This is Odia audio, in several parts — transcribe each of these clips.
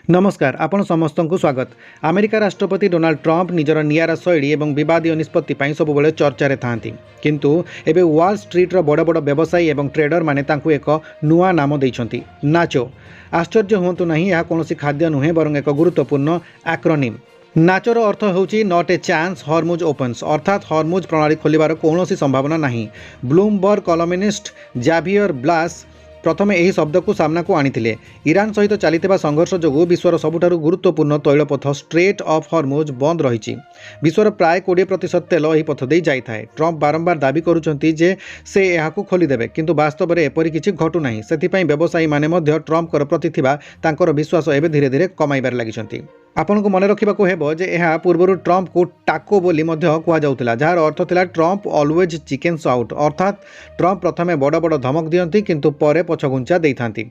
नमस्कार आपण समस्त को स्वागत। अमेरिका राष्ट्रपति डोनाल्ड ट्रंप निजर नियारा शैली और विवादीय निष्पत्ति सबुबले चर्चा था, किंतु एबे वॉल स्ट्रीट्र बड़ बड़ व्यवसायी और ट्रेडर माने तांकु एक नुआ नाम देइछंती, नाचो। आश्चर्य हुंतु नहीं, यह कौन खाद्य नुहे बरं एक गुरुत्वपूर्ण एक्रोनिम। नाचोर अर्थ होची not a chance Hormuz opens, अर्थात हॉर्मुज प्रणाली खोलिबार कौनसी संभावना नहीं। ब्लूमबर्ग कॉलमनिस्ट जाभियर ब्लास प्रथमे यही शब्द को सामना को आनी। ईरान सहित चलता संघर्ष जो विश्वर सबुठारु गुरुत्वपूर्ण तैलपथ स्ट्रेट ऑफ हॉर्मुज बंद रही। विश्वर प्राय 20% तेल यही पथ दे जाए। ट्रंप बारंबार दाबी करुछंती जे से यहाकू खोलीदेवे, किंतु वास्तव में एपरी किछि घटू नाही। सेथिपई व्यवसायी माने मध्य ट्रंप प्रति थिबा तांकर विश्वास एबे धीरे धीरे कमाइबार लागिछंती। आपन को मन रखिबाकू हेबो जे एहा पूर्वरु ट्रंप को टाको बोली मध्य कुहा जाउतिला, जार अर्थ थिला ट्रंप ऑलवेज चिकेन्स आउट, अर्थात ट्रंप प्रथमे बड़ बड़ धमक दियंती किंतु परे पछगुंचा देइथांती।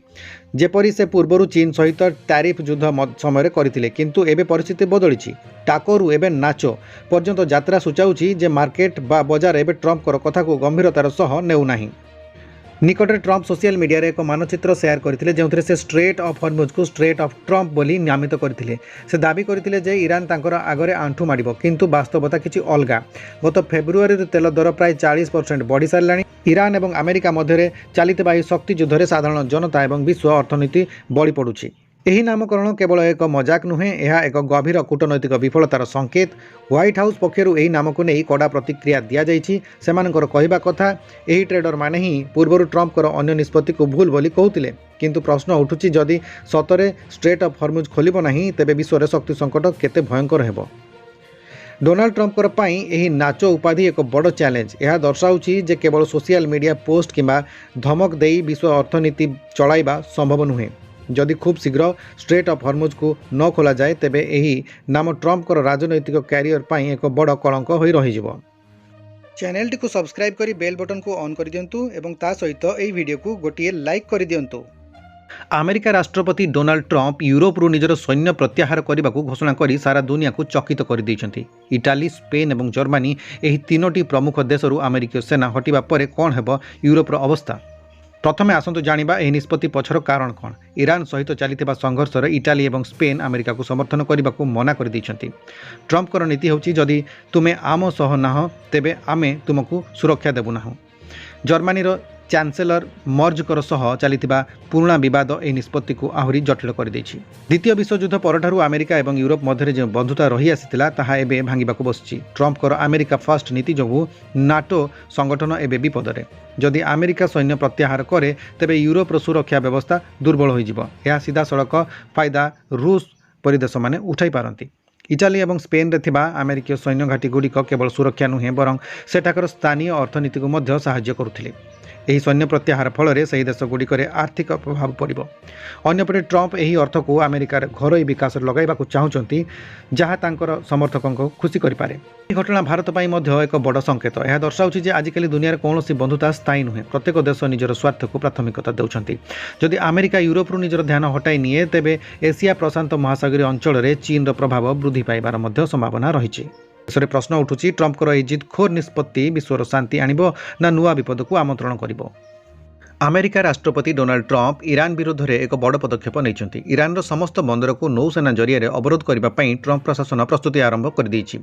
जेपरी से पूर्वरु चीन सहित टैरिफ युद्ध समय करथिले, किंतु एबे परिस्थिति बदलिछि। टाकोरु एबे नाचो पर्यंत यात्रा सूचाउछि जे मार्केट बा बजार एबे ट्रंप कथा को गंभीरतार सह नेउ नाही। निकटे ट्रंप सोशल मीडिया रे एक मानचित्र शेयर करथिले, जेउथरे से स्ट्रेट ऑफ हॉर्मुज को स्ट्रेट ऑफ ट्रंप बोली नामित करथिले। से दाबी करथिले जे ईरान तांकर आगरे आंठू माडिबो, किंतु वास्तवता किछि अलगा। गत फेब्रुआरी तेल दर प्राय 40% बढ़ी सारलाणी। ईरान और अमेरिका मध्य चलता यह शक्ति युद्ध में साधारण जनता और विश्व अर्थनीति बड़ी पड़ुछि। यही नामकरण केवल एक मजाक नुहे, यह एक गभीर कूटनैतिक विफलतार संकेत। व्हाइट हाउस पक्षर यही नाम को नहीं कड़ा प्रतिक्रिया दि जाइछि। सेमानकर कहवा कथा यही ट्रेडर माने ही पूर्व ट्रंप अन्य निष्पत्ति को भूल बोली कहते, किंतु प्रश्न उठुछि जदि सतरे स्ट्रेट ऑफ हॉर्मुज खोलिबो नाही तेबे विश्व में शक्ति संकट केते भयंकर हेबो। डोनाल्ड ट्रंपर पाई यही नाचो उपाधि एक बड़ चैलेंज। यह दर्शाऊछि जे केवल सोशल मीडिया पोस्ट किंबा धमक देई विश्व अर्थनीति चलाइबा संभव नुहे। जदि खूब शीघ्र स्ट्रेट ऑफ हॉर्मुज को न खोला जाए तेबे यही नाम ट्रंप राजनैतिक कैरियर पाई एक बड़ कलंक होई रहिजिवो। चैनल टी को सब्सक्राइब करी बेल बटन को ऑन कर दियंतु एवं ता सहित एही वीडियो को गोटिए लाइक कर दियंतु। अमेरिका राष्ट्रपति डोनाल्ड ट्रंप यूरोप निजर सैन्य प्रत्याहार करने को घोषणा कर सारा दुनिया को चकित कर देइछंती। इटाली, स्पेन और जर्मनी यही तीनोटी प्रमुख देशरू अमेरिकीय सेना हटिबा परे कौन हेबो यूरोपर अवस्था। प्रथमे आसंतु जानिबा एही निष्पत्ति पछर कारण कौन। ईरान सहित चलता संघर्ष इटाली और स्पेन अमेरिका को समर्थन करने को मना कर देइछंती। ट्रंप नीति होची जदि तुमे आम सह नाह तेबे आमे तुमको सुरक्षा देबु नाहु। जर्मनीर चांसेलर मर्जकर सह चलता पुराणा बद यह निष्पत्ति को आहरी जटिल कर देछि। द्वितीय विश्वयुद्ध परठारु अमेरिका और यूरोप मध्य जो बंधुता रही आसीथिला ताहा एबे भांगिबाकू बसछि। ट्रंपकर अमेरिका फर्स्ट नीति जोगु नाटो संगठन एबे विपदरे। जदि अमेरिका सैन्य प्रत्याहार करे तेबे यूरोपर सुरक्षा व्यवस्था दुर्बल होइजिबो। यह सीधा सड़क फायदा रूस परि देश माने उठाई पारंती। इटाली और स्पेन रे थिबा अमेरिकीय सैन्य घाटी गुड़िक केवल सुरक्षा नुहे बरं सेठाकर स्थानीय अर्थनीति को मध्य साहाय्य करुथिले। यही सैन्य प्रत्याहार फल से देश गुड़िक आर्थिक प्रभाव पड़ो। अन्यपटे ट्रंप यही अर्थ को अमेरिकार घरोई विकास लगाइबाकू चाहूँगी, जहाँ तांकर समर्थकों को खुशी करें। यह घटना भारत पर एक बड़ संकेत। यह दर्शाऊँ जे आजिकल दुनिया कौन बंधुता स्थायी नुहे। प्रत्येक देश निजर स्वार्थ को प्राथमिकता देउछंती। जदि अमेरिका यूरोप निजर ध्यान हटाई निए तेबे एशिया प्रशांत महासागरीय अंचल में चीन प्रभाव वृद्धि पाइबार मध्य संभावना रही। देशରେ प्रश्न उठुछि ट्रंपकर यह जिदखोर निष्पत्ति विश्वर शांति आणिबो ना नुआ विपद को आमंत्रण करिबो। अमेरिका राष्ट्रपति डोनाल्ड ट्रंप ईरान विरोध में एक बड़ पदक्षेप नहीं। ईरान समस्त बंदर को नौसेना जरिए अवरोध करने ट्रंप प्रशासन प्रस्तुति आरंभ कर देइछि।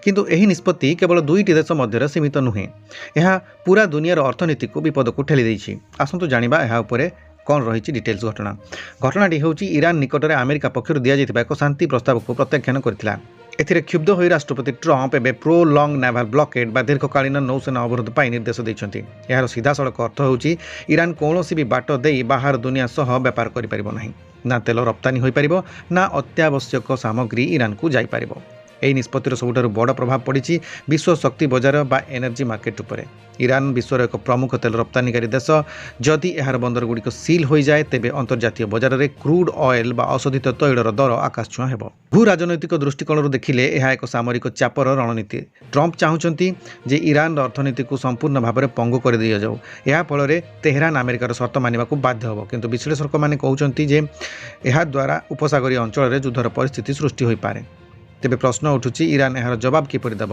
किंतु एही निष्पत्ति केवल दुईटी देश मध्य सीमित नुहे, यह पूरा दुनियार अर्थनीति को विपद को ठेली देइछि। आसंतु जानिबा एहा उपरे कौन रही डिटेल्स। घटनाटी होछि ईरान निकटरे अमेरिका पक्षर दि जाइतिबा एक शांति प्रस्ताव को प्रत्याख्यान करथिला। एथिरे क्षुब्ध होई राष्ट्रपति ट्रंप एबे प्रो लॉन्ग नेवल ब्लॉकेड बा दीर्घकालीन नौसेना अवरोध पाई निर्देश दैछंती। यार सीधा सड़क अर्थ होछि ईरान कौनसी भी बाट देई बाहर दुनिया सह व्यापार करि परिबो नाही। ना तेल रप्तानी होई परिबो ना अत्यावश्यक सामग्री ईरान को जाई परिबो। यही निष्पत्तिर सबुठारु बड़ प्रभाव पड़ी विश्व शक्ति बजार बा एनर्जी मार्केट उपरे। ईरान विश्वर एक प्रमुख तेल रप्तानीकारी देश। जदि यार बंदर गुड़िक सील हो जाए तेबे अंतर्जातीय बजार में क्रूड ऑयल बा अशोधित तैलर दर आकाश छुआ हेबो। भू राजनैतिक दृष्टिकोण देखिले यह एक सामरिक चापर रणनीति। ट्रंप चाहूँगी जे ईरान अर्थनीति को संपूर्ण भाव में पंगु कर दि जाऊ। यह फल तेहरान अमेरिकार शर्त मानवा बाध्य होब, किंतु विश्लेषक मैंने कहते जे यह द्वारा उपसागरीय अंचल में युद्धर परिस्थिति सृष्टि हो पारे। तेबे प्रश्न उठुछि ईरान यार जवाब किपरि देब।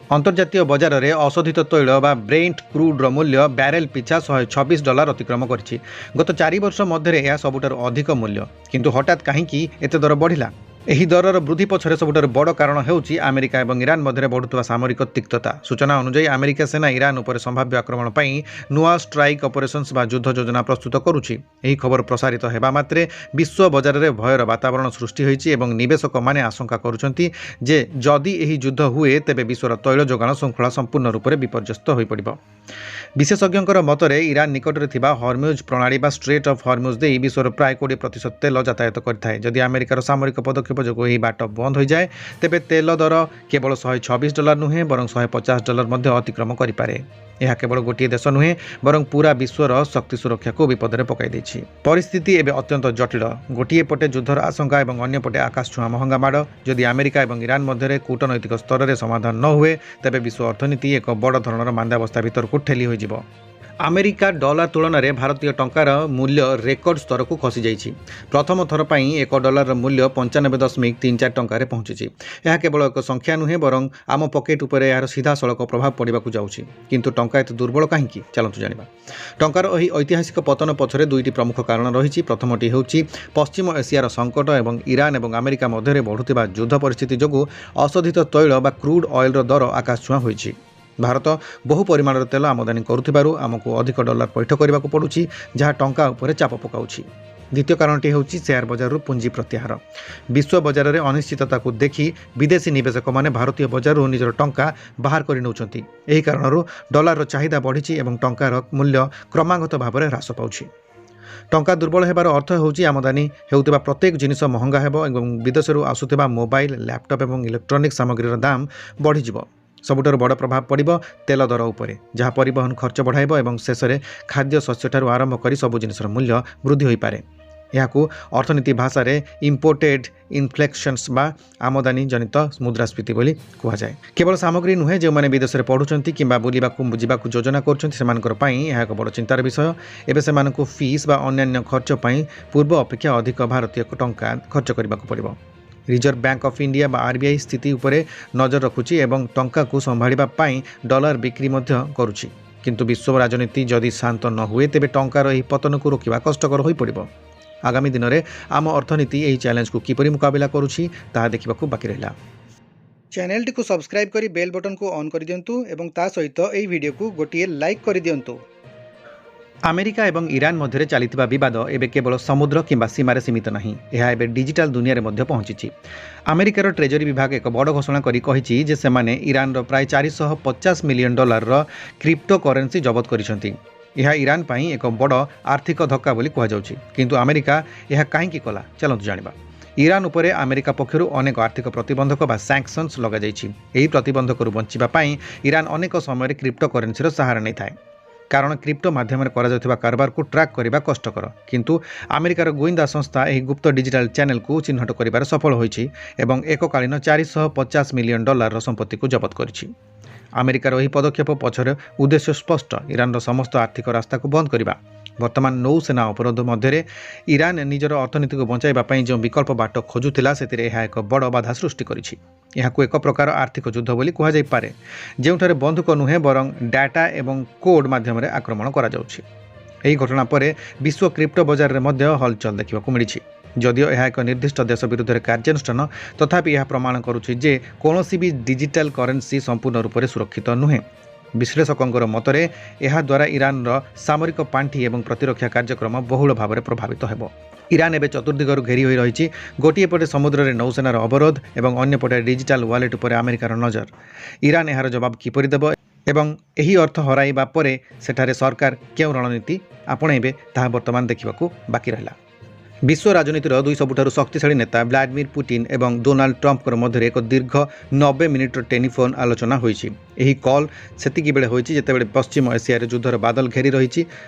अंतर्जातीय बजार में अशोधित तैल बा ब्रेंट क्रूड्र मूल्य बैरेल पिछा $126 अतिक्रम करिछि। गत 4 वर्ष मध्य यह सबुठारु अधिक मूल्य, किंतु हठात कहीं एते दर बढ़िला। ଏହି ଦରର ବୃଦ୍ଧି ପଛରେ ସବୁଠାରୁ ବଡ଼ କାରଣ ହେଉଛି ଆମେରିକା ଏବଂ ଇରାନ ମଧ୍ୟରେ ବଢ଼ୁଥିବା ସାମରିକ ତିକ୍ତତା। ସୂଚନା ଅନୁଯାୟୀ ଆମେରିକା ସେନା ଇରାନ ଉପରେ ସମ୍ଭାବ୍ୟ ଆକ୍ରମଣ ପାଇଁ ନୂଆ ଷ୍ଟ୍ରାଇକ୍ ଅପରେସନ୍ସ ବା ଯୁଦ୍ଧ ଯୋଜନା ପ୍ରସ୍ତୁତ କରୁଛି। ଏହି ଖବର ପ୍ରସାରିତ ହେବା ମାତ୍ରେ ବିଶ୍ୱ ବଜାରରେ ଭୟର ବାତାବରଣ ସୃଷ୍ଟି ହୋଇଛି ଏବଂ ନିବେଶକମାନେ ଆଶଙ୍କା କରୁଛନ୍ତି ଯେ ଯଦି ଏହି ଯୁଦ୍ଧ ହୁଏ ତେବେ ବିଶ୍ୱର ତୈଳ ଯୋଗାଣ ଶୃଙ୍ଖଳା ସମ୍ପୂର୍ଣ୍ଣ ରୂପରେ ବିପର୍ଯ୍ୟସ୍ତ ହୋଇପଡ଼ିବ। ବିଶେଷଜ୍ଞଙ୍କର ମତରେ ଇରାନ ନିକଟରେ ଥିବା ହର୍ମୁଜ୍ ପ୍ରଣାଳୀ ବା ଷ୍ଟ୍ରେଟ୍ ଅଫ୍ ହର୍ମୁଜ୍ ଦେଇ ବିଶ୍ୱର ପ୍ରାୟ 20% ତେଲ ଯାତାୟାତ କରିଥାଏ। ଯଦି ଆମେରିକାର ସାମରିକ ପଦକ୍ଷେପ ଯୋଗୁଁ ଏହି ବାଟ ବନ୍ଦ ହୋଇଯାଏ ତେବେ ତେଲ ଦର କେବଳ $126 ନୁହେଁ ବରଂ $150 ମଧ୍ୟ ଅତିକ୍ରମ କରିପାରେ। ଏହା କେବଳ ଗୋଟିଏ ଦେଶ ନୁହେଁ ବରଂ ପୁରା ବିଶ୍ୱର ଶକ୍ତି ସୁରକ୍ଷାକୁ ବିପଦରେ ପକାଇ ଦେଇଛି। ପରିସ୍ଥିତି ଏବେ ଅତ୍ୟନ୍ତ ଜଟିଳ। ଗୋଟିଏ ପଟେ ଯୁଦ୍ଧର ଆଶଙ୍କା ଏବଂ ଅନ୍ୟପଟେ ଆକାଶଛୁଆଁ ମହଙ୍ଗା ମାଡ଼। ଯଦି ଆମେରିକା ଏବଂ ଇରାନ ମଧ୍ୟରେ କୂଟନୈତିକ ସ୍ତରରେ ସମାଧାନ ନ ହୁଏ ତେବେ ବିଶ୍ୱ ଅର୍ଥନୀତି ଏକ ବଡ଼ ଧରଣର ମାନ୍ଦାବସ୍ଥା ଭିତରକୁ ଠେଲି ହୋଇଯିବ। ଆମେରିକା ଡଲାର ତୁଳନାରେ ଭାରତୀୟ ଟଙ୍କାର ମୂଲ୍ୟ ରେକର୍ଡ ସ୍ତରକୁ ଖସିଯାଇଛି। ପ୍ରଥମ ଥର ପାଇଁ $1ର ମୂଲ୍ୟ 95.34 ଟଙ୍କାରେ ପହଞ୍ଚିଛି। ଏହା କେବଳ ଏକ ସଂଖ୍ୟା ନୁହେଁ ବରଂ ଆମ ପକେଟ୍ ଉପରେ ଏହାର ସିଧାସଳଖ ପ୍ରଭାବ ପଡ଼ିବାକୁ ଯାଉଛି। କିନ୍ତୁ ଟଙ୍କା ଏତେ ଦୁର୍ବଳ କାହିଁକି? ଚାଲନ୍ତୁ ଜାଣିବା। ଟଙ୍କାର ଏହି ଐତିହାସିକ ପତନ ପଛରେ ଦୁଇଟି ପ୍ରମୁଖ କାରଣ ରହିଛି। ପ୍ରଥମଟି ହେଉଛି ପଶ୍ଚିମ ଏସିଆର ସଙ୍କଟ ଏବଂ ଇରାନ ଏବଂ ଆମେରିକା ମଧ୍ୟରେ ବଢ଼ୁଥିବା ଯୁଦ୍ଧ ପରିସ୍ଥିତି ଯୋଗୁଁ ଅଶୋଧିତ ତୈଳ ବା କ୍ରୁଡ୍ ଅଏଲ୍ର ଦର ଆକାଶଛୁଆଁ ହୋଇଛି। ଭାରତ ବହୁ ପରିମାଣର ତେଲ ଆମଦାନୀ କରୁଥିବାରୁ ଆମକୁ ଅଧିକ ଡଲାର ପୈଠ କରିବାକୁ ପଡ଼ୁଛି, ଯାହା ଟଙ୍କା ଉପରେ ଚାପ ପକାଉଛି। ଦ୍ୱିତୀୟ କାରଣଟି ହେଉଛି ସେୟାର ବଜାରରୁ ପୁଞ୍ଜି ପ୍ରତ୍ୟାହାର। ବିଶ୍ୱ ବଜାରରେ ଅନିଶ୍ଚିତତାକୁ ଦେଖି ବିଦେଶୀ ନିବେଶକମାନେ ଭାରତୀୟ ବଜାରରୁ ନିଜର ଟଙ୍କା ବାହାର କରି ନେଉଛନ୍ତି। ଏହି କାରଣରୁ ଡଲାରର ଚାହିଦା ବଢ଼ିଛି ଏବଂ ଟଙ୍କାର ମୂଲ୍ୟ କ୍ରମାଗତ ଭାବରେ ହ୍ରାସ ପାଉଛି। ଟଙ୍କା ଦୁର୍ବଳ ହେବାର ଅର୍ଥ ହେଉଛି ଆମଦାନୀ ହେଉଥିବା ପ୍ରତ୍ୟେକ ଜିନିଷ ମହଙ୍ଗା ହେବ ଏବଂ ବିଦେଶରୁ ଆସୁଥିବା ମୋବାଇଲ, ଲ୍ୟାପଟପ୍ ଏବଂ ଇଲେକ୍ଟ୍ରୋନିକ୍ସ ସାମଗ୍ରୀର ଦାମ ବଢ଼ିଯିବ। ସବୁଠାରୁ ବଡ଼ ପ୍ରଭାବ ପଡ଼ିବ ତେଲ ଦର ଉପରେ, ଯାହା ପରିବହନ ଖର୍ଚ୍ଚ ବଢ଼ାଇବ ଏବଂ ଶେଷରେ ଖାଦ୍ୟଶସ୍ୟଠାରୁ ଆରମ୍ଭ କରି ସବୁ ଜିନିଷର ମୂଲ୍ୟ ବୃଦ୍ଧି ହୋଇପାରେ। ଏହାକୁ ଅର୍ଥନୀତି ଭାଷାରେ ଇମ୍ପୋର୍ଟେଡ୍ ଇନଫ୍ଲେକ୍ସନ୍ସ ବା ଆମଦାନୀ ଜନିତ ମୁଦ୍ରାସ୍ଫୀତି ବୋଲି କୁହାଯାଏ। କେବଳ ସାମଗ୍ରୀ ନୁହେଁ, ଯେଉଁମାନେ ବିଦେଶରେ ପଢ଼ୁଛନ୍ତି କିମ୍ବା ବୁଲିବାକୁ ଯିବାକୁ ଯୋଜନା କରୁଛନ୍ତି ସେମାନଙ୍କର ପାଇଁ ଏହା ଏକ ବଡ଼ ଚିନ୍ତାର ବିଷୟ। ଏବେ ସେମାନଙ୍କୁ ଫିସ୍ ବା ଅନ୍ୟାନ୍ୟ ଖର୍ଚ୍ଚ ପାଇଁ ପୂର୍ବ ଅପେକ୍ଷା ଅଧିକ ଭାରତୀୟ ଟଙ୍କା ଖର୍ଚ୍ଚ କରିବାକୁ ପଡ଼ିବ। ରିଜର୍ଭ ବ୍ୟାଙ୍କ ଅଫ୍ ଇଣ୍ଡିଆ ବା RBI ସ୍ଥିତି ଉପରେ ନଜର ରଖୁଛି ଏବଂ ଟଙ୍କାକୁ ସମ୍ଭାଳିବା ପାଇଁ ଡଲାର ବିକ୍ରି ମଧ୍ୟ କରୁଛି। କିନ୍ତୁ ବିଶ୍ୱ ରାଜନୀତି ଯଦି ଶାନ୍ତ ନ ହୁଏ ତେବେ ଟଙ୍କାର ଏହି ପତନକୁ ରୋକିବା କଷ୍ଟକର ହୋଇପଡ଼ିବ। ଆଗାମୀ ଦିନରେ ଆମ ଅର୍ଥନୀତି ଏହି ଚ୍ୟାଲେଞ୍ଜକୁ କିପରି ମୁକାବିଲା କରୁଛି ତାହା ଦେଖିବାକୁ ବାକି ରହିଲା। ଚ୍ୟାନେଲଟିକୁ ସବସ୍କ୍ରାଇବ୍ କରି ବେଲ୍ ବଟନକୁ ଅନ୍ କରିଦିଅନ୍ତୁ ଏବଂ ତା ସହିତ ଏହି ଭିଡ଼ିଓକୁ ଗୋଟିଏ ଲାଇକ୍ କରିଦିଅନ୍ତୁ। ଆମେରିକା ଏବଂ ଇରାନ ମଧ୍ୟରେ ଚାଲିଥିବା ବିବାଦ ଏବେ କେବଳ ସମୁଦ୍ର କିମ୍ବା ସୀମାରେ ସୀମିତ ନାହିଁ, ଏହା ଏବେ ଡିଜିଟାଲ ଦୁନିଆରେ ମଧ୍ୟ ପହଞ୍ଚିଛି। ଆମେରିକାର ଟ୍ରେଜରୀ ବିଭାଗ ଏକ ବଡ଼ ଘୋଷଣା କରି କହିଛି ଯେ ସେମାନେ ଇରାନର ପ୍ରାୟ $450 ମିଲିୟନ କ୍ରିପ୍ଟୋ କରେନ୍ସି ଜବତ କରିଛନ୍ତି। ଏହା ଇରାନ ପାଇଁ ଏକ ବଡ଼ ଆର୍ଥିକ ଧକ୍କା ବୋଲି କୁହାଯାଉଛି। କିନ୍ତୁ ଆମେରିକା ଏହା କାହିଁକି କଲା? ଚାଲନ୍ତୁ ଜାଣିବା। ଇରାନ ଉପରେ ଆମେରିକା ପକ୍ଷରୁ ଅନେକ ଆର୍ଥିକ ପ୍ରତିବନ୍ଧକ ବା ସାଙ୍କସନ୍ସ ଲଗାଯାଇଛି। ଏହି ପ୍ରତିବନ୍ଧକରୁ ବଞ୍ଚିବା ପାଇଁ ଇରାନ ଅନେକ ସମୟରେ କ୍ରିପ୍ଟୋ କରେନ୍ସିର ସାହାରା ନେଇଥାଏ। କାରଣ କ୍ରିପ୍ଟୋ ମାଧ୍ୟମରେ କରାଯାଉଥିବା କାରବାରକୁ ଟ୍ରାକ୍ କରିବା କଷ୍ଟକର। କିନ୍ତୁ ଆମେରିକାର ଗୋଇନ୍ଦା ସଂସ୍ଥା ଏହି ଗୁପ୍ତ ଡିଜିଟାଲ ଚ୍ୟାନେଲକୁ ଚିହ୍ନଟ କରିବାରେ ସଫଳ ହୋଇଛି ଏବଂ ଏକକାଳୀନ $450 ମିଲିୟନ ସମ୍ପତ୍ତିକୁ ଜବତ କରିଛି। ଆମେରିକାର ଏହି ପଦକ୍ଷେପ ପଛରେ ଉଦ୍ଦେଶ୍ୟ ସ୍ପଷ୍ଟ, ଇରାନର ସମସ୍ତ ଆର୍ଥିକ ରାସ୍ତାକୁ ବନ୍ଦ କରିବା। ବର୍ତ୍ତମାନ ନୌସେନା ଅବରୋଧ ମଧ୍ୟରେ ଇରାନ ନିଜର ଅର୍ଥନୀତିକୁ ବଞ୍ଚାଇବା ପାଇଁ ଯେଉଁ ବିକଳ୍ପ ବାଟ ଖୋଜୁଥିଲା ସେଥିରେ ଏହା ଏକ ବଡ଼ ବାଧା ସୃଷ୍ଟି କରିଛି। ଏହାକୁ ଏକ ପ୍ରକାର ଆର୍ଥିକ ଯୁଦ୍ଧ ବୋଲି କୁହାଯାଇପାରେ, ଯେଉଁଠାରେ ବନ୍ଧୁକ ନୁହେଁ ବରଂ ଡାଟା ଏବଂ କୋଡ୍ ମାଧ୍ୟମରେ ଆକ୍ରମଣ କରାଯାଉଛି। ଏହି ଘଟଣା ପରେ ବିଶ୍ୱ କ୍ରିପ୍ଟୋ ବଜାରରେ ମଧ୍ୟ ହଲଚଲ ଦେଖିବାକୁ ମିଳିଛି। ଯଦିଓ ଏହା ଏକ ନିର୍ଦ୍ଦିଷ୍ଟ ଦେଶ ବିରୁଦ୍ଧରେ କାର୍ଯ୍ୟାନୁଷ୍ଠାନ, ତଥାପି ଏହା ପ୍ରମାଣ କରୁଛି ଯେ କୌଣସି ବି ଡିଜିଟାଲ କରେନ୍ସି ସମ୍ପୂର୍ଣ୍ଣ ରୂପରେ ସୁରକ୍ଷିତ ନୁହେଁ। ବିଶ୍ଳେଷକଙ୍କର ମତରେ ଏହାଦ୍ୱାରା ଇରାନର ସାମରିକ ପାଣ୍ଠି ଏବଂ ପ୍ରତିରକ୍ଷା କାର୍ଯ୍ୟକ୍ରମ ବହୁଳ ଭାବରେ ପ୍ରଭାବିତ ହେବ। ଇରାନ ଏବେ ଚତୁର୍ଦ୍ଦିଗରୁ ଘେରି ହୋଇ ରହିଛି। ଗୋଟିଏ ପଟେ ସମୁଦ୍ରରେ ନୌସେନାର ଅବରୋଧ ଏବଂ ଅନ୍ୟପଟେ ଡିଜିଟାଲ ୱାଲେଟ୍ ଉପରେ ଆମେରିକାର ନଜର। ଇରାନ ଏହାର ଜବାବ କିପରି ଦେବ ଏବଂ ଏହି ଅର୍ଥ ହରାଇବା ପରେ ସେଠାରେ ସରକାର କେଉଁ ରଣନୀତି ଆପଣାଇବେ ତାହା ବର୍ତ୍ତମାନ ଦେଖିବାକୁ ବାକି ରହିଲା। ବିଶ୍ୱ ରାଜନୀତିର ଦୁଇ ସବୁଠାରୁ ଶକ୍ତିଶାଳୀ ନେତା ଭ୍ଲାଦିମିର ପୁଟିନ ଏବଂ ଡୋନାଲ୍ଡ ଟ୍ରମ୍ପଙ୍କ ମଧ୍ୟରେ ଏକ ଦୀର୍ଘ 90 ମିନିଟର ଟେଲିଫୋନ୍ ଆଲୋଚନା ହୋଇଛି। ଏହି କଲ୍ ସେତିକିବେଳେ ହୋଇଛି ଯେତେବେଳେ ପଶ୍ଚିମ ଏସିଆରେ ଯୁଦ୍ଧର ବାଦଲ ଘେରି ରହିଛି।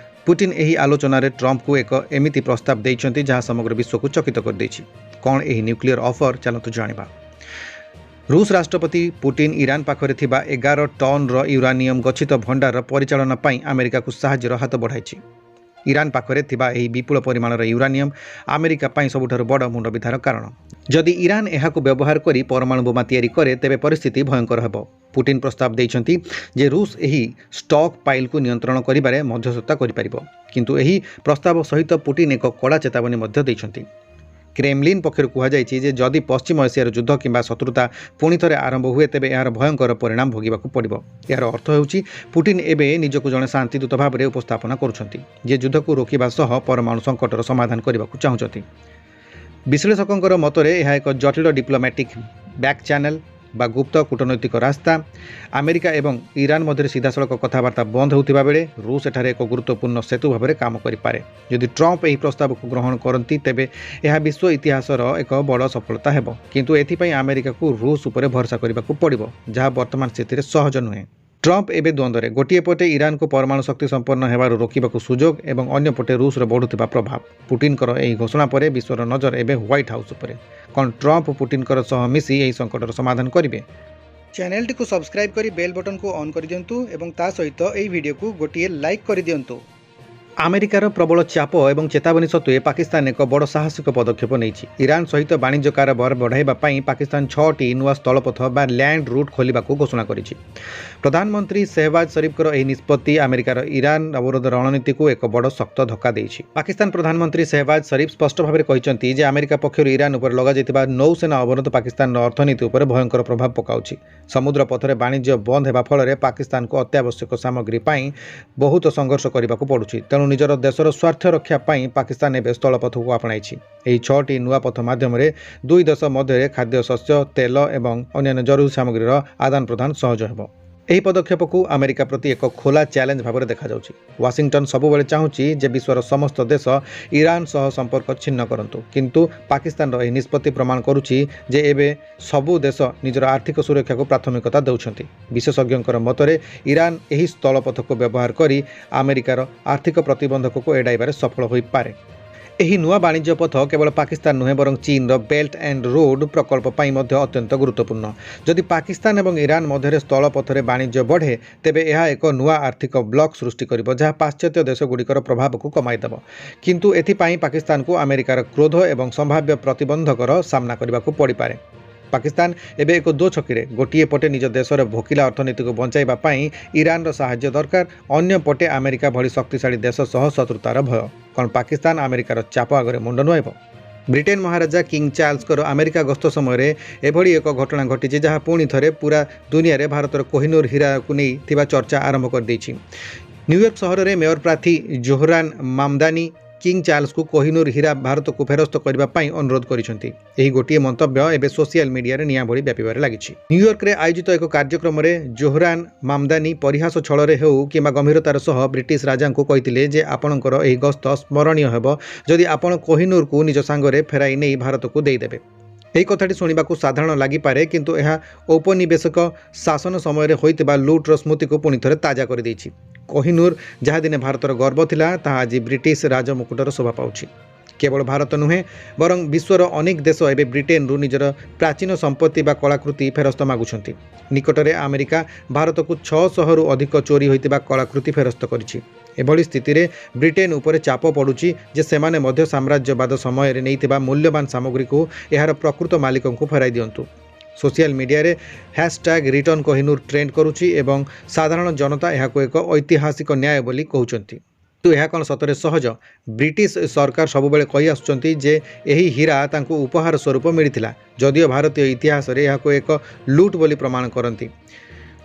ପୁଟିନ ଏହି ଆଲୋଚନାରେ ଟ୍ରମ୍ପଙ୍କୁ ଏକ ଏମିତି ପ୍ରସ୍ତାବ ଦେଇଛନ୍ତି ଯାହା ସମଗ୍ର ବିଶ୍ୱକୁ ଚକିତ କରିଦେଇଛି। କ'ଣ ଏହି ନ୍ୟୁକ୍ଲିୟର ଅଫର? ଚାଲନ୍ତୁ ଜାଣିବା। ରୁଷ ରାଷ୍ଟ୍ରପତି ପୁଟିନ ଇରାନ ପାଖରେ ଥିବା 11 ଟନ୍ର ୟୁରାନିୟମ ଗଚ୍ଛିତ ଭଣ୍ଡାରର ପରିଚାଳନା ପାଇଁ ଆମେରିକାକୁ ସାହାଯ୍ୟର ହାତ ବଢ଼ାଇଛି। ଇରାନ ପାଖରେ ଥିବା ଏହି ବିପୁଳ ପରିମାଣର ୟୁରାନିୟମ୍ ଆମେରିକା ପାଇଁ ସବୁଠାରୁ ବଡ଼ ମୁଣ୍ଡବିନ୍ଧାର କାରଣ। ଯଦି ଇରାନ ଏହାକୁ ବ୍ୟବହାର କରି ପରମାଣୁ ବୋମା ତିଆରି କରେ ତେବେ ପରିସ୍ଥିତି ଭୟଙ୍କର ହେବ। ପୁଟିନ ପ୍ରସ୍ତାବ ଦେଇଛନ୍ତି ଯେ ରୁଷ ଏହି ଷ୍ଟକ୍ ପାଇଲ୍କୁ ନିୟନ୍ତ୍ରଣ କରିବାରେ ମଧ୍ୟସ୍ଥତା କରିପାରିବ। କିନ୍ତୁ ଏହି ପ୍ରସ୍ତାବ ସହିତ ପୁଟିନ ଏକ କଡ଼ା ଚେତାବନୀ ମଧ୍ୟ ଦେଇଛନ୍ତି। କ୍ରେମଲିନ୍ ପକ୍ଷରୁ କୁହାଯାଇଛି ଯେ ଯଦି ପଶ୍ଚିମ ଏସିଆର ଯୁଦ୍ଧ କିମ୍ବା ଶତ୍ରୁତା ପୁଣି ଥରେ ଆରମ୍ଭ ହୁଏ ତେବେ ଏହାର ଭୟଙ୍କର ପରିଣାମ ଭୋଗିବାକୁ ପଡ଼ିବ। ଏହାର ଅର୍ଥ ହେଉଛି ପୁଟିନ ଏବେ ନିଜକୁ ଜଣେ ଶାନ୍ତିଦୂତ ଭାବରେ ଉପସ୍ଥାପନ କରୁଛନ୍ତି, ଯିଏ ଯୁଦ୍ଧକୁ ରୋକିବା ସହ ପରମାଣୁ ସଙ୍କଟର ସମାଧାନ କରିବାକୁ ଚାହୁଁଛନ୍ତି। ବିଶ୍ଳେଷକଙ୍କର ମତରେ ଏହା ଏକ ଜଟିଳ ଡିପ୍ଲୋମାଟିକ୍ ବ୍ୟାକ୍ ଚ୍ୟାନେଲ ବା ଗୁପ୍ତ କୂଟନୈତିକ ରାସ୍ତା। ଆମେରିକା ଏବଂ ଇରାନ ମଧ୍ୟରେ ସିଧାସଳଖ କଥାବାର୍ତ୍ତା ବନ୍ଦ ହେଉଥିବା ବେଳେ ରୁଷ ଏଠାରେ ଏକ ଗୁରୁତ୍ୱପୂର୍ଣ୍ଣ ସେତୁ ଭାବରେ କାମ କରିପାରେ। ଯଦି ଟ୍ରମ୍ପ ଏହି ପ୍ରସ୍ତାବକୁ ଗ୍ରହଣ କରନ୍ତି ତେବେ ଏହା ବିଶ୍ୱ ଇତିହାସର ଏକ ବଡ଼ ସଫଳତା ହେବ। କିନ୍ତୁ ଏଥିପାଇଁ ଆମେରିକାକୁ ରୁଷ ଉପରେ ଭରସା କରିବାକୁ ପଡ଼ିବ, ଯାହା ବର୍ତ୍ତମାନ ସ୍ଥିତିରେ ସହଜ ନୁହେଁ। ଟ୍ରମ୍ପ ଏବେ ଦ୍ୱନ୍ଦ୍ୱରେ। ଗୋଟିଏ ପଟେ ଇରାନକୁ ପରମାଣୁ ଶକ୍ତି ସମ୍ପନ୍ନ ହେବାରୁ ରୋକିବାକୁ ସୁଯୋଗ ଏବଂ ଅନ୍ୟପଟେ ରୁଷର ବଢ଼ୁଥିବା ପ୍ରଭାବ। ପୁଟିନଙ୍କର ଏହି ଘୋଷଣା ପରେ ବିଶ୍ୱର ନଜର ଏବେ ହ୍ୱାଇଟ୍ ହାଉସ୍ ଉପରେ। କ'ଣ ଟ୍ରମ୍ପ ପୁଟିନଙ୍କର ସହ ମିଶି ଏହି ସଙ୍କଟର ସମାଧାନ କରିବେ? ଚ୍ୟାନେଲଟିକୁ ସବସ୍କ୍ରାଇବ୍ କରି ବେଲ୍ ବଟନକୁ ଅନ୍ କରିଦିଅନ୍ତୁ ଏବଂ ତା ସହିତ ଏହି ଭିଡ଼ିଓକୁ ଗୋଟିଏ ଲାଇକ୍ କରିଦିଅନ୍ତୁ। ଆମେରିକାର ପ୍ରବଳ ଚାପ ଏବଂ ଚେତାବନୀ ସତ୍ତ୍ୱେ ପାକିସ୍ତାନ ଏକ ବଡ଼ ସାହସିକ ପଦକ୍ଷେପ ନେଇଛି। ଇରାନ ସହିତ ବାଣିଜ୍ୟ କାରବାର ବଢ଼ାଇବା ପାଇଁ ପାକିସ୍ତାନ 6ଟି ନୂଆ ସ୍ଥଳପଥ ବା ଲ୍ୟାଣ୍ଡ ରୁଟ୍ ଖୋଲିବାକୁ ଘୋଷଣା କରିଛି। ପ୍ରଧାନମନ୍ତ୍ରୀ ସେହବାଜ ଶରିଫଙ୍କର ଏହି ନିଷ୍ପତ୍ତି ଆମେରିକାର ଇରାନ ଅବରୋଧ ରଣନୀତିକୁ ଏକ ବଡ଼ ଶକ୍ତ ଧକ୍କା ଦେଇଛି। ପାକିସ୍ତାନ ପ୍ରଧାନମନ୍ତ୍ରୀ ସେହବାଜ ଶରିଫ ସ୍ପଷ୍ଟ ଭାବରେ କହିଛନ୍ତି ଯେ ଆମେରିକା ପକ୍ଷରୁ ଇରାନ ଉପରେ ଲଗାଯାଇଥିବା ନୌସେନା ଅବରୋଧ ପାକିସ୍ତାନର ଅର୍ଥନୀତି ଉପରେ ଭୟଙ୍କର ପ୍ରଭାବ ପକାଉଛି। ସମୁଦ୍ର ପଥରେ ବାଣିଜ୍ୟ ବନ୍ଦ ହେବା ଫଳରେ ପାକିସ୍ତାନକୁ ଅତ୍ୟାବଶ୍ୟକ ସାମଗ୍ରୀ ପାଇଁ ବହୁତ ସଂଘର୍ଷ କରିବାକୁ ପଡ଼ୁଛି। ତେଣୁ ନିଜର ଦେଶର ସ୍ୱାର୍ଥ ରକ୍ଷା ପାଇଁ ପାକିସ୍ତାନ ଏବେ ସ୍ଥଳପଥକୁ ଆପଣାଇଛି। ଏହି 6ଟି ନୂଆ ପଥ ମାଧ୍ୟମରେ ଦୁଇ ଦେଶ ମଧ୍ୟରେ ଖାଦ୍ୟଶସ୍ୟ, ତେଲ ଏବଂ ଅନ୍ୟାନ୍ୟ ଜରୁରୀ ସାମଗ୍ରୀର ଆଦାନ ପ୍ରଦାନ ସହଜ ହେବ। ଏହି ପଦକ୍ଷେପକୁ ଆମେରିକା ପ୍ରତି ଏକ ଖୋଲା ଚ୍ୟାଲେଞ୍ଜ ଭାବରେ ଦେଖାଯାଉଛି। ୱାଶିଂଟନ ସବୁବେଳେ ଚାହୁଁଛି ଯେ ବିଶ୍ୱର ସମସ୍ତ ଦେଶ ଇରାନ ସହ ସମ୍ପର୍କ ଛିନ୍ନ କରନ୍ତୁ, କିନ୍ତୁ ପାକିସ୍ତାନର ଏହି ନିଷ୍ପତ୍ତି ପ୍ରମାଣ କରୁଛି ଯେ ଏବେ ସବୁ ଦେଶ ନିଜର ଆର୍ଥିକ ସୁରକ୍ଷାକୁ ପ୍ରାଥମିକତା ଦେଉଛନ୍ତି। ବିଶେଷଜ୍ଞଙ୍କର ମତରେ ଇରାନ ଏହି ସ୍ଥଳପଥକୁ ବ୍ୟବହାର କରି ଆମେରିକାର ଆର୍ଥିକ ପ୍ରତିବନ୍ଧକକୁ ଏଡ଼ାଇବାରେ ସଫଳ ହୋଇପାରେ। ଏହି ନୂଆ ବାଣିଜ୍ୟ ପଥ କେବଳ ପାକିସ୍ତାନ ନୁହେଁ ବରଂ ଚୀନର ବେଲ୍ଟ ଆଣ୍ଡ ରୋଡ୍ ପ୍ରକଳ୍ପ ପାଇଁ ମଧ୍ୟ ଅତ୍ୟନ୍ତ ଗୁରୁତ୍ୱପୂର୍ଣ୍ଣ। ଯଦି ପାକିସ୍ତାନ ଏବଂ ଇରାନ ମଧ୍ୟରେ ସ୍ଥଳପଥରେ ବାଣିଜ୍ୟ ବଢ଼େ ତେବେ ଏହା ଏକ ନୂଆ ଆର୍ଥିକ ବ୍ଲକ୍ ସୃଷ୍ଟି କରିବ, ଯାହା ପାଶ୍ଚାତ୍ୟ ଦେଶଗୁଡ଼ିକର ପ୍ରଭାବକୁ କମାଇଦେବ। କିନ୍ତୁ ଏଥିପାଇଁ ପାକିସ୍ତାନକୁ ଆମେରିକାର କ୍ରୋଧ ଏବଂ ସମ୍ଭାବ୍ୟ ପ୍ରତିବନ୍ଧକର ସାମ୍ନା କରିବାକୁ ପଡ଼ିପାରେ। ପାକିସ୍ତାନ ଏବେ ଏକ ଦୋଛକିରେ। ଗୋଟିଏ ପଟେ ନିଜ ଦେଶର ଭୋକିଲା ଅର୍ଥନୀତିକୁ ବଞ୍ଚାଇବା ପାଇଁ ଇରାନର ସାହାଯ୍ୟ ଦରକାର, ଅନ୍ୟ ପଟେ ଆମେରିକା ଭଳି ଶକ୍ତିଶାଳୀ ଦେଶ ସହ ଶତ୍ରୁତାର ଭୟ। କ'ଣ ପାକିସ୍ତାନ ଆମେରିକାର ଚାପ ଆଗରେ ମୁଣ୍ଡ ନୁଆଁଇବ? ବ୍ରିଟେନ ମହାରାଜା କିଙ୍ଗ ଚାର୍ଲସଙ୍କର ଆମେରିକା ଗସ୍ତ ସମୟରେ ଏଭଳି ଏକ ଘଟଣା ଘଟିଛି ଯାହା ପୁଣି ଥରେ ପୁରା ଦୁନିଆରେ ଭାରତର କୋହିନୂର ହୀରାକୁ ନେଇ ଥିବା ଚର୍ଚ୍ଚା ଆରମ୍ଭ କରିଦେଇଛି। ନ୍ୟୁୟର୍କ ସହରରେ ମେୟର ପ୍ରାର୍ଥୀ ଜୋହରାନ ମାମଦାନି କିଙ୍ଗ ଚାର୍ଲସକୁ କୋହିନୂର ହୀରା ଭାରତକୁ ଫେରସ୍ତ କରିବା ପାଇଁ ଅନୁରୋଧ କରିଛନ୍ତି। ଏହି ଗୋଟିଏ ମନ୍ତବ୍ୟ ଏବେ ସୋସିଆଲ ମିଡିଆରେ ନିଆଁ ଭଳି ବ୍ୟାପିବାରେ ଲାଗିଛି। ନ୍ୟୁୟର୍କରେ ଆୟୋଜିତ ଏକ କାର୍ଯ୍ୟକ୍ରମରେ ଜୋହରାନ ମାମଦାନି ପରିହାସ ଛଳରେ ହେଉ କିମ୍ବା ଗମ୍ଭୀରତାର ସହ ବ୍ରିଟିଶ ରାଜାଙ୍କୁ କହିଥିଲେ ଯେ ଆପଣଙ୍କର ଏହି ଗସ୍ତ ସ୍ମରଣୀୟ ହେବ ଯଦି ଆପଣ କୋହିନୂରକୁ ନିଜ ସାଙ୍ଗରେ ଫେରାଇ ନେଇ ଭାରତକୁ ଦେଇଦେବେ। ଏହି କଥାଟି ଶୁଣିବାକୁ ସାଧାରଣ ଲାଗିପାରେ, କିନ୍ତୁ ଏହା ଔପନିବେଶିକ ଶାସନ ସମୟରେ ହୋଇଥିବା ଲୁଟ୍ର ସ୍ମୃତିକୁ ପୁଣି ଥରେ ତାଜା କରିଦେଇଛି। କୋହିନୂର ଯାହା ଦିନେ ଭାରତର ଗର୍ବ ଥିଲା, ତାହା ଆଜି ବ୍ରିଟିଶ ରାଜମୁକୁଟର ଶୋଭା ପାଉଛି। କେବଳ ଭାରତ ନୁହେଁ ବରଂ ବିଶ୍ୱର ଅନେକ ଦେଶ ଏବେ ବ୍ରିଟେନରୁ ନିଜର ପ୍ରାଚୀନ ସମ୍ପତ୍ତି ବା କଳାକୃତି ଫେରସ୍ତ ମାଗୁଛନ୍ତି। ନିକଟରେ ଆମେରିକା ଭାରତକୁ 600ରୁ ଅଧିକ ଚୋରି ହୋଇଥିବା କଳାକୃତି ଫେରସ୍ତ କରିଛି। ଏଭଳି ସ୍ଥିତିରେ ବ୍ରିଟେନ ଉପରେ ଚାପ ପଡ଼ୁଛି ଯେ ସେମାନେ ମଧ୍ୟ ସାମ୍ରାଜ୍ୟବାଦ ସମୟରେ ନେଇଥିବା ମୂଲ୍ୟବାନ ସାମଗ୍ରୀକୁ ଏହାର ପ୍ରକୃତ ମାଲିକଙ୍କୁ ଫେରାଇ ଦିଅନ୍ତୁ। ସୋସିଆଲ ମିଡିଆରେ ହ୍ୟାଶଟ୍ୟାଗ୍ ରିଟର୍ନ କୋହିନୂର ଟ୍ରେଣ୍ଡ କରୁଛି ଏବଂ ସାଧାରଣ ଜନତା ଏହାକୁ ଏକ ଐତିହାସିକ ନ୍ୟାୟ ବୋଲି କହୁଛନ୍ତି। କିନ୍ତୁ ଏହା କ'ଣ ସତରେ ସହଜ? ବ୍ରିଟିଶ ସରକାର ସବୁବେଳେ କହି ଆସୁଛନ୍ତି ଯେ ଏହି ହୀରା ତାଙ୍କୁ ଉପହାର ସ୍ୱରୂପ ମିଳିଥିଲା, ଯଦିଓ ଭାରତୀୟ ଇତିହାସରେ ଏହାକୁ ଏକ ଲୁଟ୍ ବୋଲି ପ୍ରମାଣ କରନ୍ତି।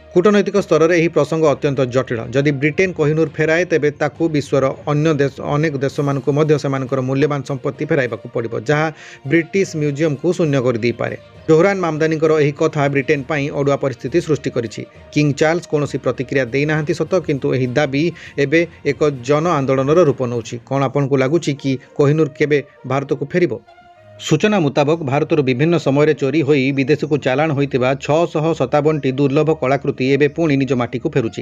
କୂଟନୈତିକ ସ୍ତରରେ ଏହି ପ୍ରସଙ୍ଗ ଅତ୍ୟନ୍ତ ଜଟିଳ। ଯଦି ବ୍ରିଟେନ କୋହିନୂର ଫେରାଏ ତେବେ ତାକୁ ବିଶ୍ୱର ଅନେକ ଦେଶମାନଙ୍କୁ ମଧ୍ୟ ସେମାନଙ୍କର ମୂଲ୍ୟବାନ ସମ୍ପତ୍ତି ଫେରାଇବାକୁ ପଡ଼ିବ, ଯାହା ବ୍ରିଟିଶ ମ୍ୟୁଜିୟମକୁ ଶୂନ୍ୟ କରିଦେଇପାରେ। ଜୋହରାନ ମାମଦାନିଙ୍କର ଏହି କଥା ବ୍ରିଟେନ ପାଇଁ ଅଡ଼ୁଆ ପରିସ୍ଥିତି ସୃଷ୍ଟି କରିଛି। କିଙ୍ଗ ଚାର୍ଲସ କୌଣସି ପ୍ରତିକ୍ରିୟା ଦେଇନାହାନ୍ତି ସତ, କିନ୍ତୁ ଏହି ଦାବି ଏବେ ଏକ ଜନ ଆନ୍ଦୋଳନର ରୂପ ନେଉଛି। କ'ଣ ଆପଣଙ୍କୁ ଲାଗୁଛି କି କୋହିନୂର କେବେ ଭାରତକୁ ଫେରିବ? ସୂଚନା ମୁତାବକ ଭାରତରୁ ବିଭିନ୍ନ ସମୟରେ ଚୋରି ହୋଇ ବିଦେଶକୁ ଚାଲାଣ ହୋଇଥିବା 657ଟି ଦୁର୍ଲଭ କଳାକୃତି ଏବେ ପୁଣି ନିଜ ମାଟିକୁ ଫେରୁଛି।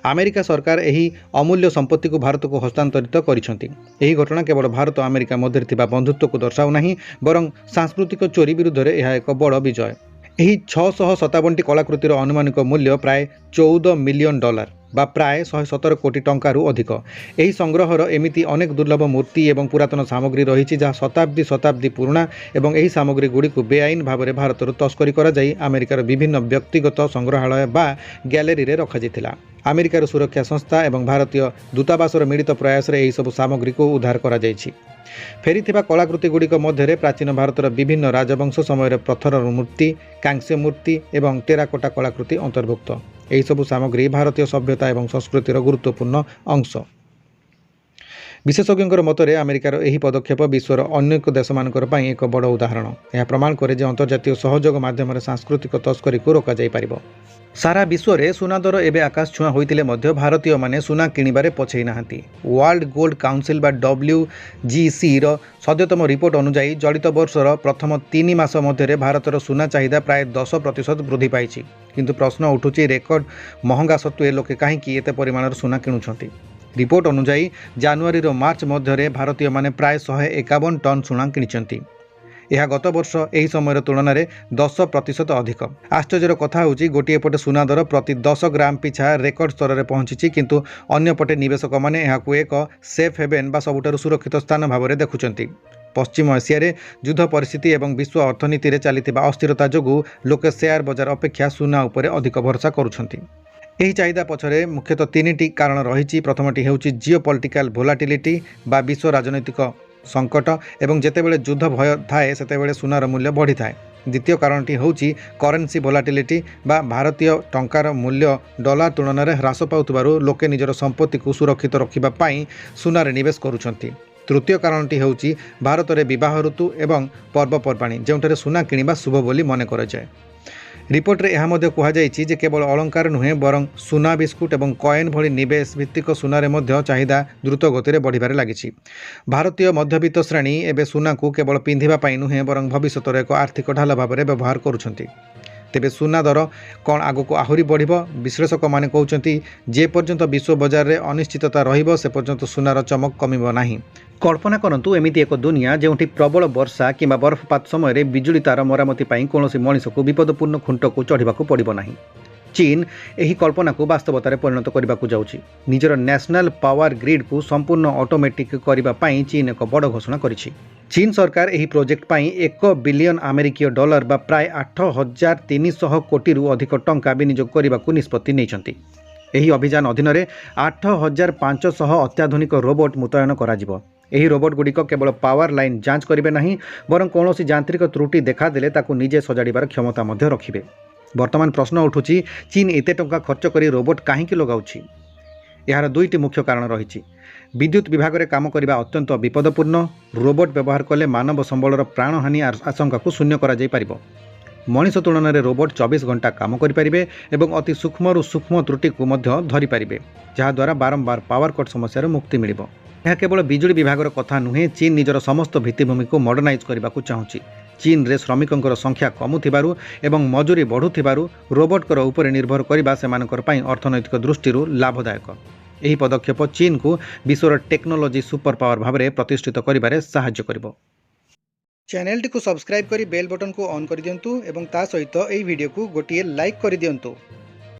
ଆମେରିକା ସରକାର ଏହି ଅମୂଲ୍ୟ ସମ୍ପତ୍ତିକୁ ଭାରତକୁ ହସ୍ତାନ୍ତରିତ କରିଛନ୍ତି। ଏହି ଘଟଣା କେବଳ ଭାରତ ଆମେରିକା ମଧ୍ୟରେ ଥିବା ବନ୍ଧୁତ୍ୱକୁ ଦର୍ଶାଉ ନାହିଁ, ବରଂ ସାଂସ୍କୃତିକ ଚୋରି ବିରୁଦ୍ଧରେ ଏହା ଏକ ବଡ଼ ବିଜୟ। ଏହି 657ଟି କଳାକୃତିର ଆନୁମାନିକ ମୂଲ୍ୟ ପ୍ରାୟ $14 ମିଲିୟନ ବା ପ୍ରାୟ 117 କୋଟି ଟଙ୍କାରୁ ଅଧିକ। ଏହି ସଂଗ୍ରହର ଏମିତି ଅନେକ ଦୁର୍ଲଭ ମୂର୍ତ୍ତି ଏବଂ ପୁରାତନ ସାମଗ୍ରୀ ରହିଛି ଯାହା ଶତାବ୍ଦୀ ପୁରୁଣା ଏବଂ ଏହି ସାମଗ୍ରୀଗୁଡ଼ିକୁ ବେଆଇନ ଭାବରେ ଭାରତରୁ ତସ୍କରୀ କରାଯାଇ ଆମେରିକାର ବିଭିନ୍ନ ବ୍ୟକ୍ତିଗତ ସଂଗ୍ରହାଳୟ ବା ଗ୍ୟାଲେରୀରେ ରଖାଯାଇଥିଲା। ଆମେରିକାର ସୁରକ୍ଷା ସଂସ୍ଥା ଏବଂ ଭାରତୀୟ ଦୂତାବାସର ମିଳିତ ପ୍ରୟାସରେ ଏହିସବୁ ସାମଗ୍ରୀକୁ ଉଦ୍ଧାର କରାଯାଇଛି। ଫେରିଥିବା କଳାକୃତିଗୁଡ଼ିକ ମଧ୍ୟରେ ପ୍ରାଚୀନ ଭାରତର ବିଭିନ୍ନ ରାଜବଂଶ ସମୟରେ ପଥରର ମୂର୍ତ୍ତି, କାଂସ୍ୟ ମୂର୍ତ୍ତି ଏବଂ ଟେରାକୋଟା କଳାକୃତି ଅନ୍ତର୍ଭୁକ୍ତ। ଏହିସବୁ ସାମଗ୍ରୀ ଭାରତୀୟ ସଭ୍ୟତା ଏବଂ ସଂସ୍କୃତିର ଗୁରୁତ୍ୱପୂର୍ଣ୍ଣ ଅଂଶ। ବିଶେଷଜ୍ଞଙ୍କର ମତରେ ଆମେରିକାର ଏହି ପଦକ୍ଷେପ ବିଶ୍ୱର ଅନେକ ଦେଶମାନଙ୍କର ପାଇଁ ଏକ ବଡ଼ ଉଦାହରଣ। ଏହା ପ୍ରମାଣ କରେ ଯେ ଅନ୍ତର୍ଜାତୀୟ ସହଯୋଗ ମାଧ୍ୟମରେ ସାଂସ୍କୃତିକ ତସ୍କରୀକୁ ରୋକାଯାଇପାରିବ। ସାରା ବିଶ୍ୱରେ ସୁନା ଦର ଏବେ ଆକାଶ ଛୁଆଁ ହୋଇଥିଲେ ମଧ୍ୟ ଭାରତୀୟମାନେ ସୁନା କିଣିବାରେ ପଛେଇ ନାହାନ୍ତି। ୱାର୍ଲଡ ଗୋଲ୍ଡ କାଉନସିଲ୍ ବା WGCର ସଦ୍ୟତମ ରିପୋର୍ଟ ଅନୁଯାୟୀ ଚଳିତ ବର୍ଷର ପ୍ରଥମ 3 ମାସ ମଧ୍ୟରେ ଭାରତର ସୁନା ଚାହିଦା ପ୍ରାୟ 10% ବୃଦ୍ଧି ପାଇଛି। କିନ୍ତୁ ପ୍ରଶ୍ନ ଉଠୁଛି, ରେକର୍ଡ ମହଙ୍ଗା ସତ୍ତ୍ୱେ ଲୋକେ କାହିଁକି ଏତେ ପରିମାଣର ସୁନା କିଣୁଛନ୍ତି? ରିପୋର୍ଟ ଅନୁଯାୟୀ ଜାନୁଆରୀରୁ ମାର୍ଚ୍ଚ ମଧ୍ୟରେ ଭାରତୀୟମାନେ ପ୍ରାୟ 151 ଟନ୍ ସୁନା କିଣିଛନ୍ତି। ଏହା ଗତ ବର୍ଷ ଏହି ସମୟର ତୁଳନାରେ 10% ଅଧିକ। ଆଶ୍ଚର୍ଯ୍ୟର କଥା ହେଉଛି, ଗୋଟିଏ ପଟେ ସୁନା ଦର ପ୍ରତି 10 ଗ୍ରାମ ପିଛା ରେକର୍ଡ ସ୍ତରରେ ପହଞ୍ଚିଛି, କିନ୍ତୁ ଅନ୍ୟପଟେ ନିବେଶକମାନେ ଏହାକୁ ଏକ ସେଫ୍ ହେଭେନ୍ ବା ସବୁଠାରୁ ସୁରକ୍ଷିତ ସ୍ଥାନ ଭାବରେ ଦେଖୁଛନ୍ତି। ପଶ୍ଚିମ ଏସିଆରେ ଯୁଦ୍ଧ ପରିସ୍ଥିତି ଏବଂ ବିଶ୍ୱ ଅର୍ଥନୀତିରେ ଚାଲିଥିବା ଅସ୍ଥିରତା ଯୋଗୁଁ ଲୋକେ ସେୟାର ବଜାର ଅପେକ୍ଷା ସୁନା ଉପରେ ଅଧିକ ଭରସା କରୁଛନ୍ତି। ଏହି ଚାହିଦା ପଛରେ ମୁଖ୍ୟତଃ 3ଟି କାରଣ ରହିଛି। ପ୍ରଥମଟି ହେଉଛି ଜିଓପଲିଟିକାଲ ଭୋଲାଟିଲିଟି ବା ବିଶ୍ୱ ରାଜନୈତିକ ସଂକଟ, ଏବଂ ଯେତେବେଳେ ଯୁଦ୍ଧ ଭୟ ଥାଏ ସେତେବେଳେ ସୁନାର ମୂଲ୍ୟ ବଢ଼ିଥାଏ। ଦ୍ୱିତୀୟ କାରଣଟି ହେଉଛି କରେନ୍ସି ଭୋଲାଟିଲିଟି ବା ଭାରତୀୟ ଟଙ୍କାର ମୂଲ୍ୟ ଡଲାର ତୁଳନାରେ ହ୍ରାସ ପାଉଥିବାରୁ ଲୋକେ ନିଜର ସମ୍ପତ୍ତିକୁ ସୁରକ୍ଷିତ ରଖିବା ପାଇଁ ସୁନାରେ ନିବେଶ କରୁଛନ୍ତି। ତୃତୀୟ କାରଣଟି ହେଉଛି ଭାରତରେ ବିବାହ ଋତୁ ଏବଂ ପର୍ବପର୍ବାଣି, ଯେଉଁଠାରେ ସୁନା କିଣିବା ଶୁଭ ବୋଲି ମନେ କରାଯାଏ। ରିପୋର୍ଟରେ ଏହା ମଧ୍ୟ କୁହାଯାଇଛି ଯେ କେବଳ ଅଳଙ୍କାର ନୁହେଁ, ବରଂ ସୁନା ବିସ୍କୁଟ ଏବଂ କଏନ୍ ଭଳି ନିବେଶ ଭିତ୍ତିକ ସୁନାରେ ମଧ୍ୟ ଚାହିଦା ଦ୍ରୁତ ଗତିରେ ବଢ଼ିବାରେ ଲାଗିଛି। ଭାରତୀୟ ମଧ୍ୟବିତ୍ତ ଶ୍ରେଣୀ ଏବେ ସୁନାକୁ କେବଳ ପିନ୍ଧିବା ପାଇଁ ନୁହେଁ, ବରଂ ଭବିଷ୍ୟତର ଏକ ଆର୍ଥିକ ଢାଲ ଭାବରେ ବ୍ୟବହାର କରୁଛନ୍ତି। ତେବେ ସୁନା ଦର କ'ଣ ଆଗକୁ ଆହୁରି ବଢ଼ିବ? ବିଶ୍ଳେଷକମାନେ କହୁଛନ୍ତି, ଯେ ପର୍ଯ୍ୟନ୍ତ ବିଶ୍ୱ ବଜାରରେ ଅନିଶ୍ଚିତତା ରହିବ ସେ ପର୍ଯ୍ୟନ୍ତ ସୁନାର ଚମକ କମିବ ନାହିଁ। କଳ୍ପନା କରନ୍ତୁ ଏମିତି ଏକ ଦୁନିଆ ଯେଉଁଠି ପ୍ରବଳ ବର୍ଷା କିମ୍ବା ବରଫପାତ ସମୟରେ ବିଜୁଳି ତାର ମରାମତି ପାଇଁ କୌଣସି ମଣିଷକୁ ବିପଦପୂର୍ଣ୍ଣ ଖୁଣ୍ଟକୁ ଚଢ଼ିବାକୁ ପଡ଼ିବ ନାହିଁ। ଚୀନ ଏହି କଳ୍ପନାକୁ ବାସ୍ତବତାରେ ପରିଣତ କରିବାକୁ ଯାଉଛି। ନିଜର ନ୍ୟାସନାଲ ପାୱାର ଗ୍ରିଡ୍କୁ ସମ୍ପୂର୍ଣ୍ଣ ଅଟୋମେଟିକ୍ କରିବା ପାଇଁ ଚୀନ ଏକ ବଡ଼ ଘୋଷଣା କରିଛି। ଚୀନ ସରକାର ଏହି ପ୍ରୋଜେକ୍ଟ ପାଇଁ $1 ବିଲିୟନ ଆମେରିକୀୟ ବା ପ୍ରାୟ 8,300 କୋଟିରୁ ଅଧିକ ଟଙ୍କା ବିନିଯୋଗ କରିବାକୁ ନିଷ୍ପତ୍ତି ନେଇଛନ୍ତି। ଏହି ଅଭିଯାନ ଅଧୀନରେ 8,500 ଅତ୍ୟାଧୁନିକ ରୋବୋଟ ମୁତୟନ କରାଯିବ। ଏହି ରୋବୋଟଗୁଡ଼ିକ କେବଳ ପାୱାର ଲାଇନ୍ ଯାଞ୍ଚ କରିବେ ନାହିଁ, ବରଂ କୌଣସି ଯାନ୍ତ୍ରିକ ତ୍ରୁଟି ଦେଖାଦେଲେ ତାକୁ ନିଜେ ସଜାଡ଼ିବାର କ୍ଷମତା ମଧ୍ୟ ରଖିବେ। ବର୍ତ୍ତମାନ ପ୍ରଶ୍ନ ଉଠୁଛି, ଚୀନ ଏତେ ଟଙ୍କା ଖର୍ଚ୍ଚ କରି ରୋବୋଟ କାହିଁକି ଲଗାଉଛି? ଏହାର 2ଟି ମୁଖ୍ୟ କାରଣ ରହିଛି। ବିଦ୍ୟୁତ୍ ବିଭାଗରେ କାମ କରିବା ଅତ୍ୟନ୍ତ ବିପଦପୂର୍ଣ୍ଣ। ରୋବୋଟ ବ୍ୟବହାର କଲେ ମାନବ ସମ୍ବଳର ପ୍ରାଣହାନି ଆଶଙ୍କାକୁ ଶୂନ୍ୟ କରାଯାଇପାରିବ। ମଣିଷ ତୁଳନାରେ ରୋବୋଟ 24 ଘଣ୍ଟା କାମ କରିପାରିବେ ଏବଂ ଅତି ସୂକ୍ଷ୍ମରୁ ସୂକ୍ଷ୍ମ ତ୍ରୁଟିକୁ ମଧ୍ୟ ଧରିପାରିବେ, ଯାହାଦ୍ୱାରା ବାରମ୍ବାର ପାୱାର କଟ୍ ସମସ୍ୟାରୁ ମୁକ୍ତି ମିଳିବ। ଏହା କେବଳ ବିଜୁଳି ବିଭାଗର କଥା ନୁହେଁ, ଚୀନ ନିଜର ସମସ୍ତ ଭିତ୍ତିଭୂମିକୁ ମଡର୍ଣ୍ଣାଇଜ୍ କରିବାକୁ ଚାହୁଁଛି। ଚୀନରେ ଶ୍ରମିକଙ୍କର ସଂଖ୍ୟା କମୁଥିବାରୁ ଏବଂ ମଜୁରୀ ବଢ଼ୁଥିବାରୁ ରୋବୋଟଙ୍କର ଉପରେ ନିର୍ଭର କରିବା ସେମାନଙ୍କର ପାଇଁ ଅର୍ଥନୈତିକ ଦୃଷ୍ଟିରୁ ଲାଭଦାୟକ। ଏହି ପଦକ୍ଷେପ ଚୀନକୁ ବିଶ୍ୱର ଟେକ୍ନୋଲୋଜି ସୁପର ପାୱାର ଭାବରେ ପ୍ରତିଷ୍ଠିତ କରିବାରେ ସାହାଯ୍ୟ କରିବ। ଚ୍ୟାନେଲଟିକୁ ସବସ୍କ୍ରାଇବ୍ କରି ବେଲ୍ ବଟନକୁ ଅନ୍ କରିଦିଅନ୍ତୁ ଏବଂ ତା ସହିତ ଏହି ଭିଡ଼ିଓକୁ ଗୋଟିଏ ଲାଇକ୍ କରିଦିଅନ୍ତୁ।